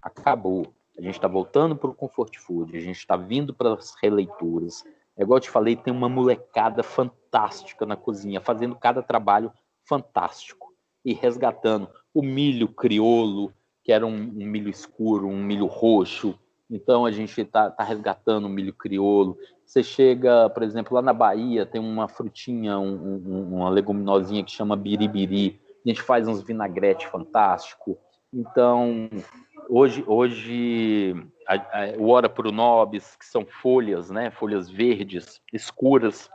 Acabou. A gente está voltando para o comfort food, a gente está vindo para as releituras. É igual eu te falei, tem uma molecada fantástica na cozinha, fazendo cada trabalho fantástico e resgatando o milho crioulo, que era um milho escuro, um milho roxo. Então a gente está resgatando o milho crioulo. Você chega, por exemplo, lá na Bahia, tem uma frutinha, uma leguminosinha que chama biribiri. A gente faz uns vinagretes fantásticos. Então, hoje o Ora pro Nobis, que são folhas, né? Folhas verdes, escuras,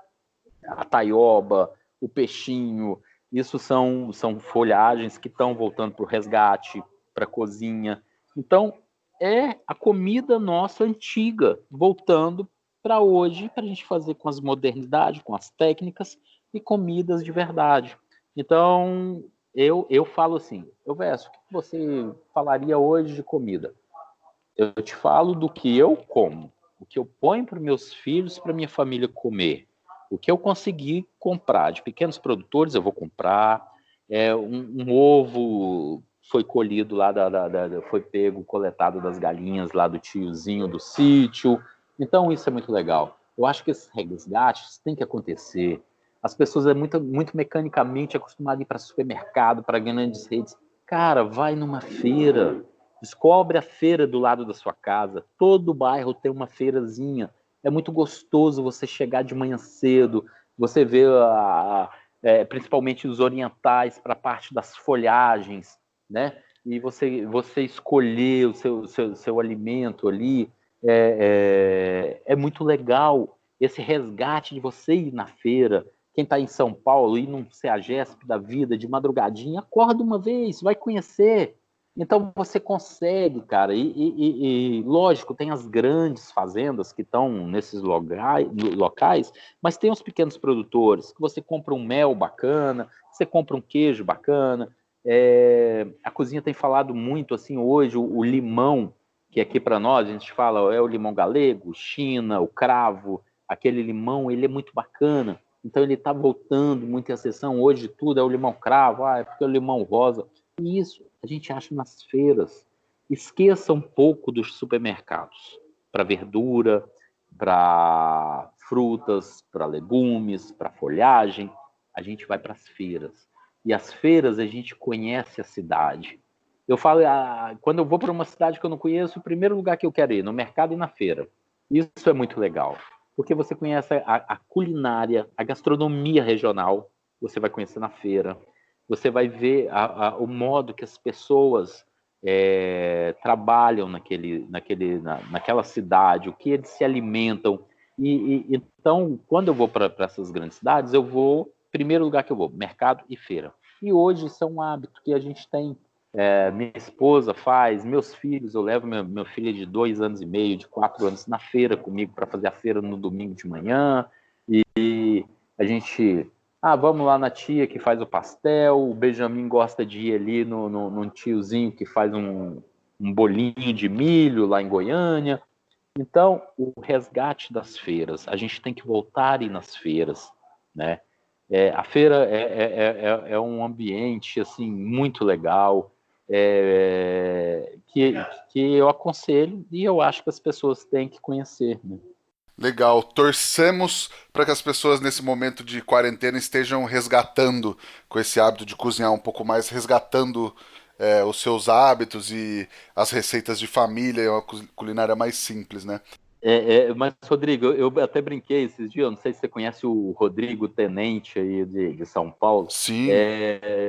a taioba, o peixinho, isso são folhagens que estão voltando para o resgate, para a cozinha. Então, é a comida nossa antiga, voltando para hoje, para a gente fazer com as modernidades, com as técnicas e comidas de verdade. Então, eu falo assim, Verso, o que você falaria hoje de comida? Eu te falo do que eu como, o que eu ponho para meus filhos, para minha família comer, O que eu conseguir comprar de pequenos produtores, eu vou comprar. Um ovo foi colhido lá, foi pego, coletado das galinhas lá do tiozinho do sítio. Então, isso é muito legal. Eu acho que esses resgates têm que acontecer. As pessoas muito mecanicamente acostumadas a ir para supermercado, para grandes redes. Cara, vai numa feira. Descobre a feira do lado da sua casa. Todo bairro tem uma feirazinha. É muito gostoso você chegar de manhã cedo, você vê principalmente os orientais para a parte das folhagens, né? E você escolher o seu alimento ali. É muito legal esse resgate de você ir na feira. Quem está em São Paulo, ir num CEAGESP da vida, de madrugadinha, acorda uma vez, vai conhecer. Então você consegue, cara, e lógico, tem as grandes fazendas que estão nesses locais, mas tem os pequenos produtores, que você compra um mel bacana, você compra um queijo bacana. A cozinha tem falado muito, assim, hoje, o limão, que aqui para nós a gente fala, é o limão galego, China, o cravo, aquele limão, ele é muito bacana. Então ele está voltando muito em ascensão. Hoje tudo é o limão cravo, é porque é o limão rosa. E isso a gente acha nas feiras. Esqueça um pouco dos supermercados para verdura, para frutas, para legumes, para folhagem. A gente vai para as feiras. E as feiras a gente conhece a cidade. Eu falo, quando eu vou para uma cidade que eu não conheço, o primeiro lugar que eu quero ir, no mercado e na feira. Isso é muito legal, porque você conhece a culinária, a gastronomia regional, você vai conhecer na feira, você vai ver o modo que as pessoas trabalham naquela cidade, o que eles se alimentam. Então, quando eu vou para essas grandes cidades, eu vou, primeiro lugar que eu vou, mercado e feira. E hoje isso é um hábito que a gente tem. Minha esposa faz, meus filhos, eu levo meu filho de 2 anos e meio, de 4 anos, na feira comigo para fazer a feira no domingo de manhã. E a gente, vamos lá na tia que faz o pastel, o Benjamin gosta de ir ali num tiozinho que faz um bolinho de milho lá em Goiânia. Então, o resgate das feiras, a gente tem que voltar a ir nas feiras, né? A feira é um ambiente assim muito legal, que eu aconselho e eu acho que as pessoas têm que conhecer, né? Legal. Torcemos para que as pessoas nesse momento de quarentena estejam resgatando com esse hábito de cozinhar um pouco mais, resgatando os seus hábitos e as receitas de família, uma culinária mais simples, né? Mas, Rodrigo, eu até brinquei esses dias, eu não sei se você conhece o Rodrigo Tenente aí de São Paulo. Sim.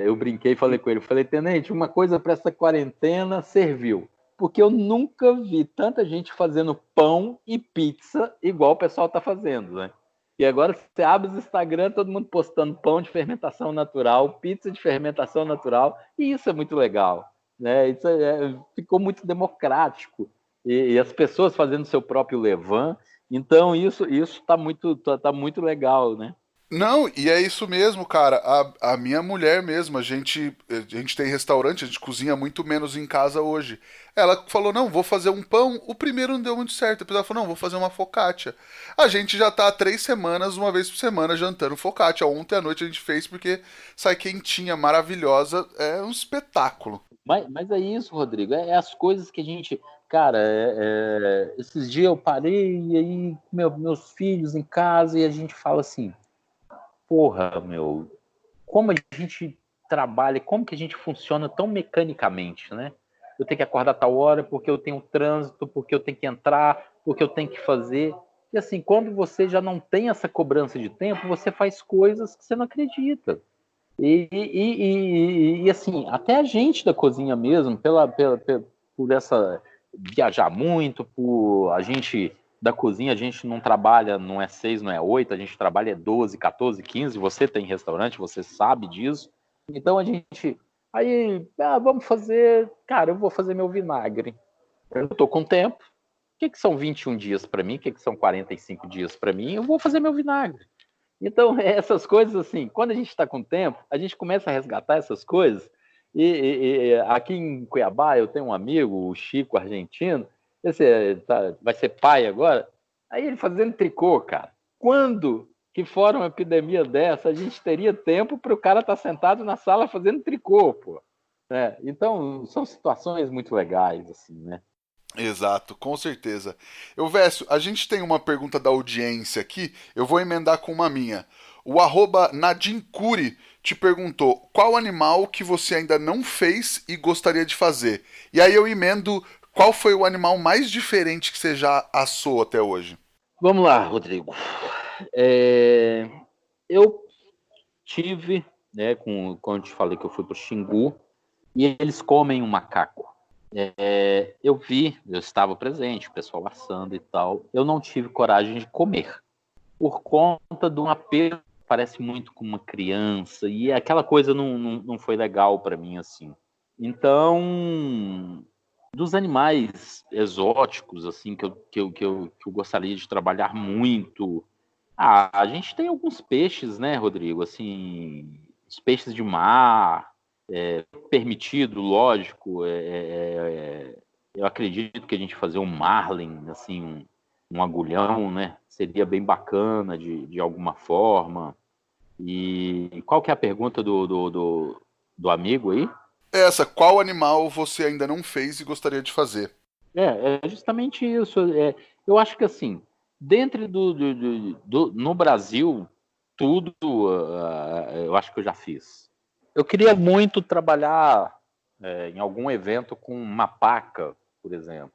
Eu brinquei e falei com ele, falei, Tenente, uma coisa para essa quarentena serviu, porque eu nunca vi tanta gente fazendo pão e pizza igual o pessoal está fazendo, né? E agora você abre o Instagram, todo mundo postando pão de fermentação natural, pizza de fermentação natural, e isso é muito legal, né? Isso ficou muito democrático. E as pessoas fazendo seu próprio levain. Então, isso tá muito legal, né? Não, e é isso mesmo, cara. A minha mulher mesmo, a gente tem restaurante, a gente cozinha muito menos em casa hoje. Ela falou, não, vou fazer um pão. O primeiro não deu muito certo. Depois ela falou, não, vou fazer uma focaccia. A gente já tá há 3 semanas, uma vez por semana, jantando focaccia. Ontem à noite a gente fez porque sai quentinha, maravilhosa. É um espetáculo. Mas é isso, Rodrigo. É as coisas que a gente. Cara, esses dias eu parei e aí meus filhos em casa e a gente fala assim: porra, meu, como a gente trabalha, como que a gente funciona tão mecanicamente, né? Eu tenho que acordar a tal hora porque eu tenho trânsito, porque eu tenho que entrar, porque eu tenho que fazer. E assim, quando você já não tem essa cobrança de tempo, você faz coisas que você não acredita. E assim, até a gente da cozinha mesmo, por essa viajar muito, por a gente da cozinha, a gente não trabalha, não é 6, não é 8, a gente trabalha 12, 14, 15. Você tem restaurante, você sabe disso. Então a gente. Aí, vamos fazer. Cara, eu vou fazer meu vinagre. Eu tô com tempo. O que são 21 dias para mim? O que são 45 dias para mim? Eu vou fazer meu vinagre. Então, essas coisas assim, quando a gente está com tempo, a gente começa a resgatar essas coisas. E aqui em Cuiabá, eu tenho um amigo, o Chico, argentino, vai ser pai agora, aí ele fazendo tricô, cara. Quando que fora uma epidemia dessa, a gente teria tempo para o cara estar sentado na sala fazendo tricô, pô. Então, são situações muito legais, assim, né? Exato, com certeza. Vécio, a gente tem uma pergunta da audiência aqui, eu vou emendar com uma minha. O arroba Nadincuri te perguntou qual animal que você ainda não fez e gostaria de fazer. E aí eu emendo qual foi o animal mais diferente que você já assou até hoje. Vamos lá, Rodrigo. É, eu tive, né, quando eu te falei que eu fui para o Xingu, e eles comem um macaco. Eu vi, eu estava presente, o pessoal assando e tal. Eu não tive coragem de comer, por conta de um apelo, parece muito com uma criança, e aquela coisa não foi legal para mim, assim. Então, dos animais exóticos, assim, que eu gostaria de trabalhar muito, a gente tem alguns peixes, né, Rodrigo? Assim, os peixes de mar, permitido, lógico. Eu acredito que a gente fazer um marlin, assim, um agulhão, né? Seria bem bacana de alguma forma. E qual que é a pergunta do amigo aí? Essa, qual animal você ainda não fez e gostaria de fazer? É justamente isso. Eu acho que assim, dentro no Brasil, tudo eu acho que eu já fiz. Eu queria muito trabalhar em algum evento com uma paca, por exemplo.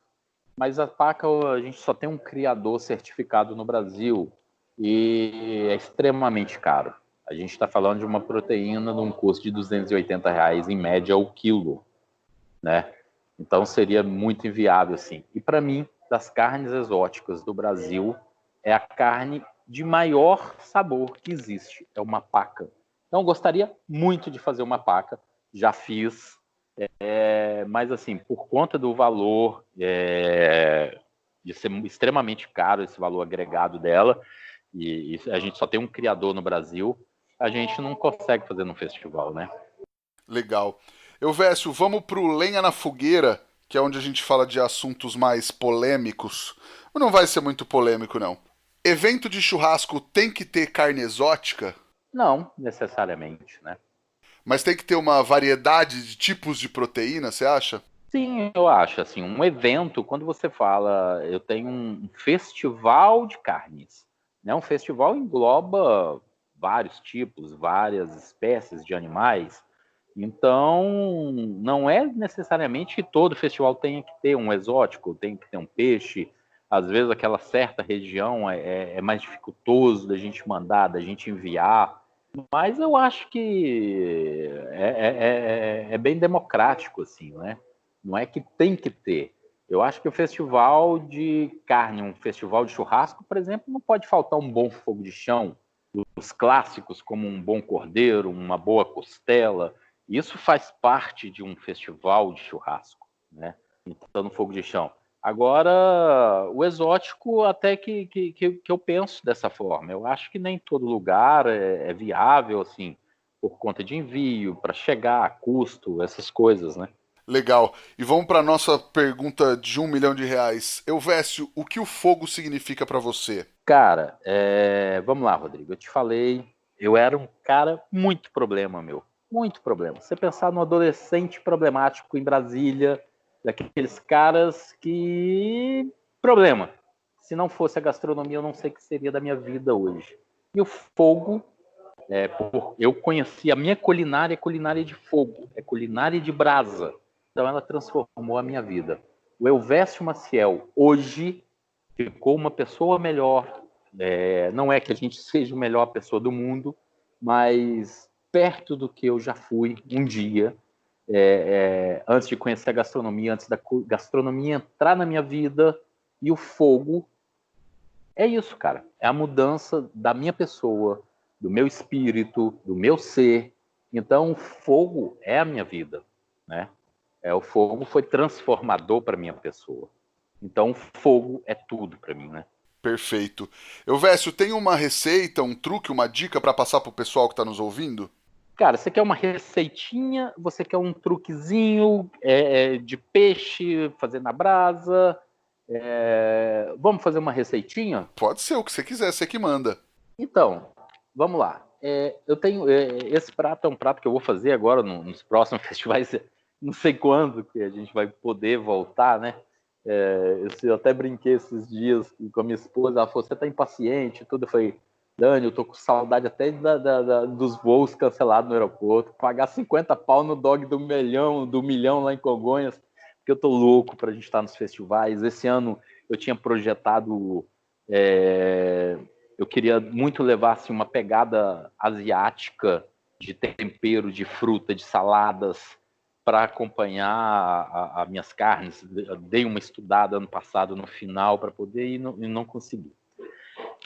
Mas a paca a gente só tem um criador certificado no Brasil e é extremamente caro. A gente está falando de uma proteína num custo de R$ 280 em média o quilo, né? Então seria muito inviável, assim. E para mim, das carnes exóticas do Brasil, é a carne de maior sabor que existe. É uma paca. Então, gostaria muito de fazer uma paca. Já fiz. Mas, assim, por conta do valor, de ser extremamente caro esse valor agregado dela, e a gente só tem um criador no Brasil, a gente não consegue fazer no festival, né? Legal. Vécio, vamos pro Lenha na Fogueira, que é onde a gente fala de assuntos mais polêmicos. Não vai ser muito polêmico, não. Evento de churrasco tem que ter carne exótica, Não necessariamente, né? mas tem que ter uma variedade de tipos de proteína, você acha? Sim, eu acho, assim, um evento, quando você fala, eu tenho um festival de carnes, né? Um festival engloba vários tipos, várias espécies de animais, então não é necessariamente que todo festival tenha que ter um exótico, tem que ter um peixe, às vezes aquela certa região é mais dificultoso da gente mandar, da gente enviar, mas eu acho que é bem democrático, assim, né? Não é que tem que ter. Eu acho que o festival de carne, um festival de churrasco, por exemplo, não pode faltar um bom fogo de chão, os clássicos como um bom cordeiro, uma boa costela. Isso faz parte de um festival de churrasco, né? Então, no fogo de chão. Agora, o exótico, até que eu penso dessa forma. Eu acho que nem todo lugar é viável, assim, por conta de envio, para chegar, custo, essas coisas, né? Legal. E vamos para nossa pergunta de R$ 1 milhão. Vécio, o que o fogo significa para você? Cara, vamos lá, Rodrigo. Eu te falei, eu era um cara muito problema, meu. Muito problema. Você pensar num adolescente problemático em Brasília, daqueles caras que. Problema. Se não fosse a gastronomia, eu não sei o que seria da minha vida hoje. E o fogo, eu conheci a minha culinária, é culinária de fogo, é culinária de brasa. Então ela transformou a minha vida. O Elvésio Maciel, hoje, ficou uma pessoa melhor. Não é que a gente seja a melhor pessoa do mundo, mas perto do que eu já fui um dia, antes de conhecer a gastronomia, antes da gastronomia entrar na minha vida. E o fogo é isso, cara. É a mudança da minha pessoa, do meu espírito, do meu ser. Então, o fogo é a minha vida, né? O fogo foi transformador para minha pessoa. Então, o fogo é tudo para mim, né? Perfeito. Vécio, tem uma receita, um truque, uma dica para passar pro pessoal que tá nos ouvindo? Cara, você quer uma receitinha? Você quer um truquezinho de peixe, fazer na brasa? Vamos fazer uma receitinha? Pode ser o que você quiser, você que manda. Então, vamos lá. Eu tenho esse prato é um prato que eu vou fazer agora nos próximos festivais. Não sei quando que a gente vai poder voltar, né? Eu até brinquei esses dias com a minha esposa. Ela falou: "Você tá impaciente?" Tudo. Eu falei: "Dani, eu tô com saudade até dos voos cancelados no aeroporto. Pagar 50 pau no dog do milhão lá em Congonhas, porque eu tô louco pra gente estar nos festivais." Esse ano eu tinha projetado. Eu queria muito levar assim, uma pegada asiática de tempero, de fruta, de saladas para acompanhar as minhas carnes. Eu dei uma estudada ano passado no final para poder ir e não consegui.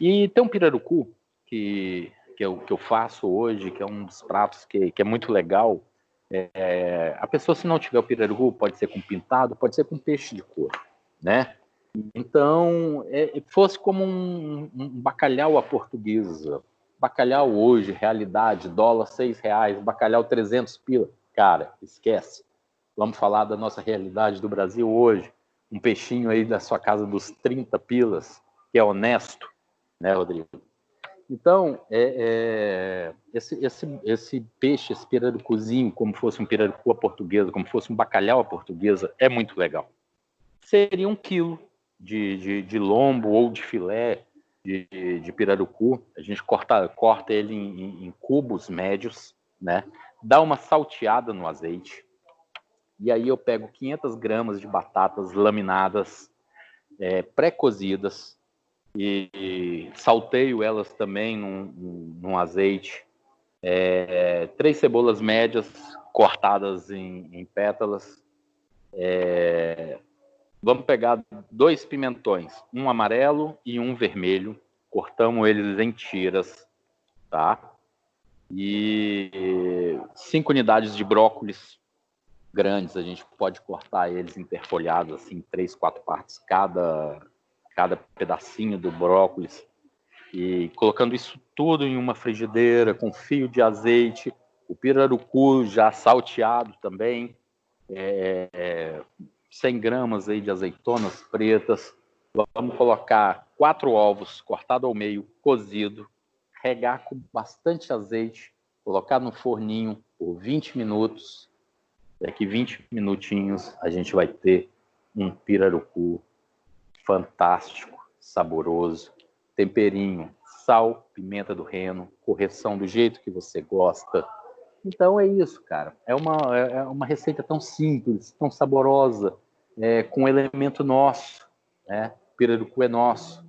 E tem um pirarucu que eu faço hoje, que é um dos pratos que é muito legal. A pessoa, se não tiver o pirarucu, pode ser com pintado, pode ser com peixe de cor, né? Então, fosse como um bacalhau à portuguesa. Bacalhau hoje, realidade, dólar R$ 6, bacalhau 300 pila. Cara, esquece. Vamos falar da nossa realidade do Brasil hoje. Um peixinho aí da sua casa dos 30 pilas, que é honesto, né, Rodrigo? Então, esse peixe, esse pirarucuzinho, como fosse um pirarucu à portuguesa, como fosse um bacalhau à portuguesa, é muito legal. Seria 1 quilo de lombo ou de filé de pirarucu. A gente corta ele em cubos médios, né? Dá uma salteada no azeite. E aí eu pego 500 gramas de batatas laminadas, pré-cozidas, e salteio elas também num azeite. 3 cebolas médias cortadas em pétalas. Vamos pegar 2 pimentões, um amarelo e um vermelho. Cortamos eles em tiras, tá? E 5 unidades de brócolis grandes. A gente pode cortar eles interfolhados, assim, 3, 4 partes cada pedacinho do brócolis. E colocando isso tudo em uma frigideira com fio de azeite, o pirarucu já salteado também, 100 gramas aí de azeitonas pretas. Vamos colocar 4 ovos cortados ao meio, cozido, regar com bastante azeite, colocar no forninho por 20 minutos. Daqui 20 minutinhos a gente vai ter um pirarucu fantástico, saboroso, temperinho, sal, pimenta do reino, correção do jeito que você gosta. Então é isso, cara. É uma receita tão simples, tão saborosa, com um elemento nosso, né? O pirarucu é nosso.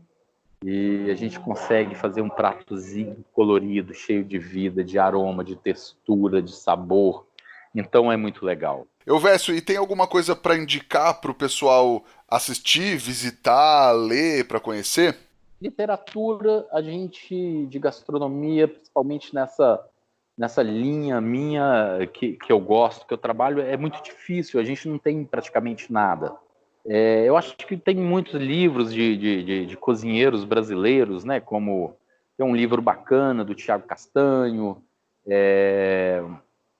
E a gente consegue fazer um pratozinho colorido, cheio de vida, de aroma, de textura, de sabor. Então é muito legal. Elvésio, e tem alguma coisa para indicar para o pessoal assistir, visitar, ler, para conhecer? Literatura, a gente, de gastronomia, principalmente nessa linha minha que eu gosto, que eu trabalho, é muito difícil, a gente não tem praticamente nada. Eu acho que tem muitos livros de cozinheiros brasileiros, né? Como tem um livro bacana do Tiago Castanho.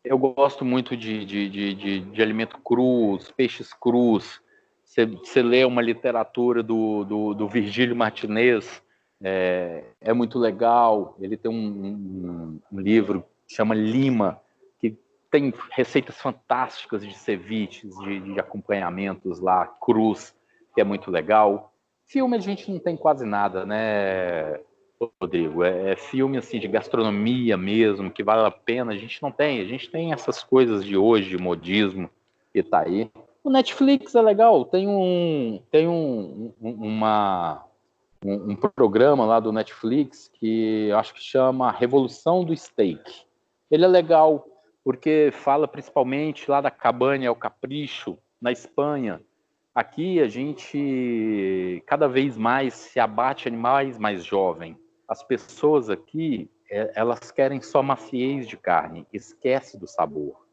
Eu gosto muito de alimento cru, os peixes crus. Você lê uma literatura do Virgílio Martinez, é muito legal. Ele tem um livro que chama Lima, que tem receitas fantásticas de ceviches, de acompanhamentos lá, crus, que é muito legal. Filme a gente não tem quase nada, né, Rodrigo? Filme assim, de gastronomia mesmo, que vale a pena, a gente não tem. A gente tem essas coisas de hoje, de modismo, que tá aí. O Netflix é legal, tem um programa lá do Netflix que eu acho que chama Revolução do Steak. Ele é legal porque fala principalmente lá da Cabanha ao Capricho, na Espanha. Aqui a gente cada vez mais se abate animais mais jovens. As pessoas aqui, elas querem só maciez de carne, esquece do sabor.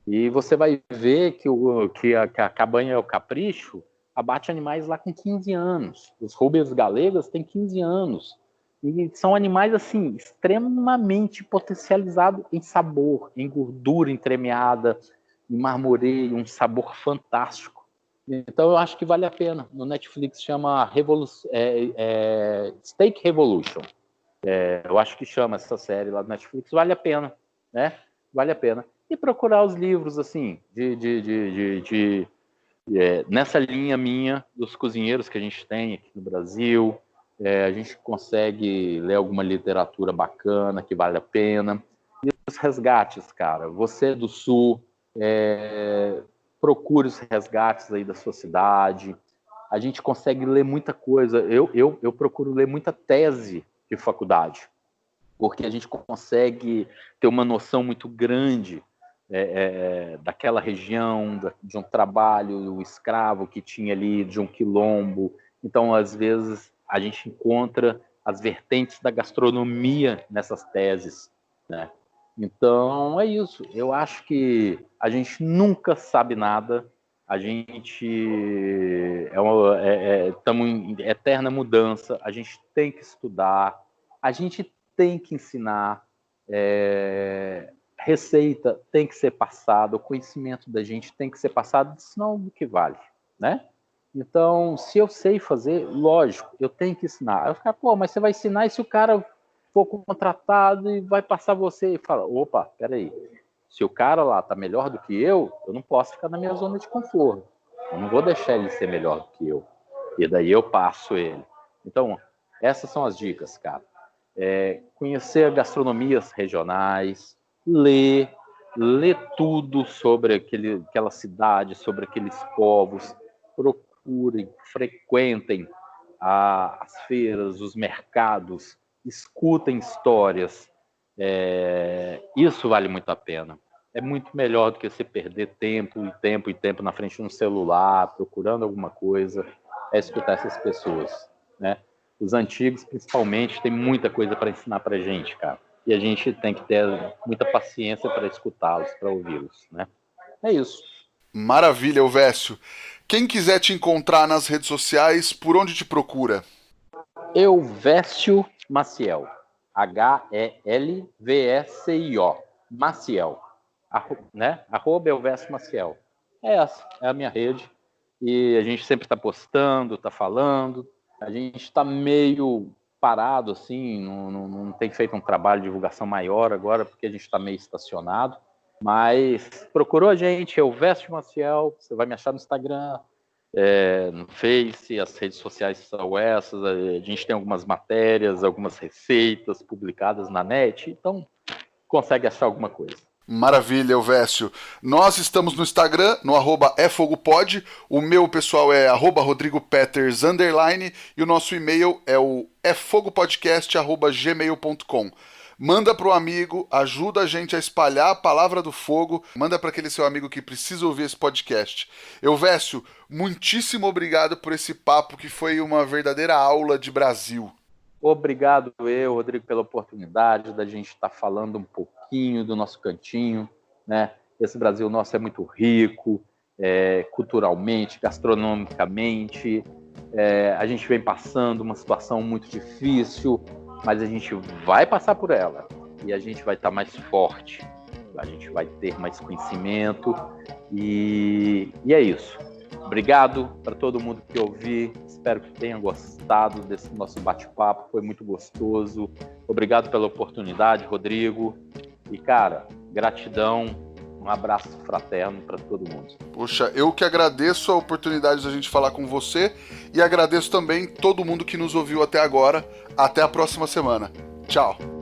E você vai ver que a Cabanha ao Capricho abate animais lá com 15 anos. Os Rubens Galegas têm 15 anos. E são animais, assim, extremamente potencializados em sabor, em gordura entremeada, em marmoreio, um sabor fantástico. Então, eu acho que vale a pena. No Netflix chama Steak Revolution. Eu acho que chama essa série lá do Netflix, vale a pena, né? Vale a pena. E procurar os livros, assim, nessa linha minha dos cozinheiros que a gente tem aqui no Brasil. A gente consegue ler alguma literatura bacana que vale a pena. E os resgates, cara. Você do Sul, procure os resgates aí da sua cidade. A gente consegue ler muita coisa. Eu procuro ler muita tese de faculdade, porque a gente consegue ter uma noção muito grande daquela região, de um trabalho escravo que tinha ali, de um quilombo. Então, às vezes, a gente encontra as vertentes da gastronomia nessas teses, né? Então, é isso. Eu acho que a gente nunca sabe nada. A gente estamos em eterna mudança. A gente tem que estudar. A gente tem que ensinar. Receita tem que ser passada. O conhecimento da gente tem que ser passado, senão do que vale, né? Então, se eu sei fazer, lógico, eu tenho que ensinar. Aí eu fico, pô, mas você vai ensinar e se o cara for contratado e vai passar você e fala, opa, peraí, se o cara lá tá melhor do que eu não posso ficar na minha zona de conforto. Eu não vou deixar ele ser melhor do que eu. E daí eu passo ele. Então, essas são as dicas, cara. Conhecer gastronomias regionais, ler tudo sobre aquela cidade, sobre aqueles povos, procurem, frequentem as feiras, os mercados, escutem histórias. Isso vale muito a pena. É muito melhor do que você perder tempo na frente de um celular, procurando alguma coisa, escutar essas pessoas, né? Os antigos, principalmente, têm muita coisa para ensinar para a gente, cara. E a gente tem que ter muita paciência para escutá-los, para ouvi-los, né? É isso. Maravilha, Elvésio. Quem quiser te encontrar nas redes sociais, por onde te procura? Elvésio Maciel. Helvescio. Maciel. Né? @Elvésio Maciel. Essa é a minha rede. E a gente sempre está postando, está falando. A gente está meio parado, assim, não tem feito um trabalho de divulgação maior agora, porque a gente está meio estacionado. Mas procurou a gente, Elvésio Maciel, você vai me achar no Instagram, no Face, as redes sociais são essas, a gente tem algumas matérias, algumas receitas publicadas na net, então consegue achar alguma coisa. Maravilha, Elvésio. Nós estamos no Instagram, no @efogopod. O meu pessoal é @RodrigoPeters_ e o nosso e-mail é o efogopodcast@gmail.com. Manda pro amigo, ajuda a gente a espalhar a palavra do fogo, manda para aquele seu amigo que precisa ouvir esse podcast. Elvésio, muitíssimo obrigado por esse papo que foi uma verdadeira aula de Brasil. Obrigado Rodrigo, pela oportunidade da gente estar falando um pouquinho do nosso cantinho, né? Esse Brasil nosso é muito rico, culturalmente, gastronomicamente. A gente vem passando uma situação muito difícil, mas a gente vai passar por ela e a gente vai estar mais forte, a gente vai ter mais conhecimento e é isso. Obrigado para todo mundo que ouviu, espero que tenha gostado desse nosso bate-papo, foi muito gostoso. Obrigado pela oportunidade, Rodrigo. E, cara, gratidão, um abraço fraterno para todo mundo. Poxa, eu que agradeço a oportunidade de a gente falar com você e agradeço também todo mundo que nos ouviu até agora. Até a próxima semana. Tchau.